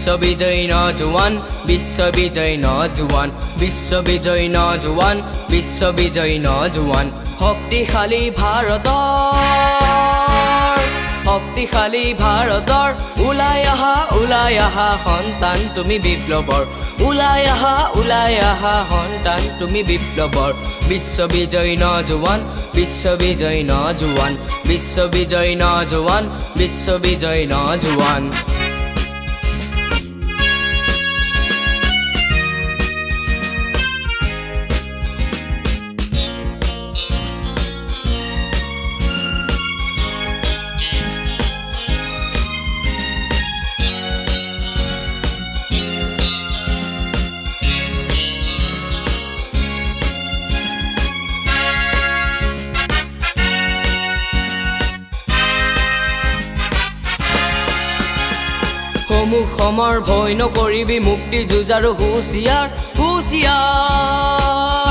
বিশ্ববিজয়ী নজওয়ান বিশ্ববিজয়ী নজওয়ান বিশ্ববিজয়ী নজওয়ান বিশ্ববিজয়ী নজওয়ান শক্তিশালী ভাৰতৰ ওলাই আহা সন্তান তুমি বিপ্লৱৰ ওলাই আহা সন্তান তুমি বিপ্লৱৰ বিশ্ববিজয়ী নজওয়ান বিশ্ববিজয়ী নজওয়ান বিশ্ববিজয়ী নজওয়ান বিশ্ববিজয়ী নজওয়ান সমৰ ভয় নকৰিবি মুক্তি যুঁজাৰু হুঁচিয়াৰ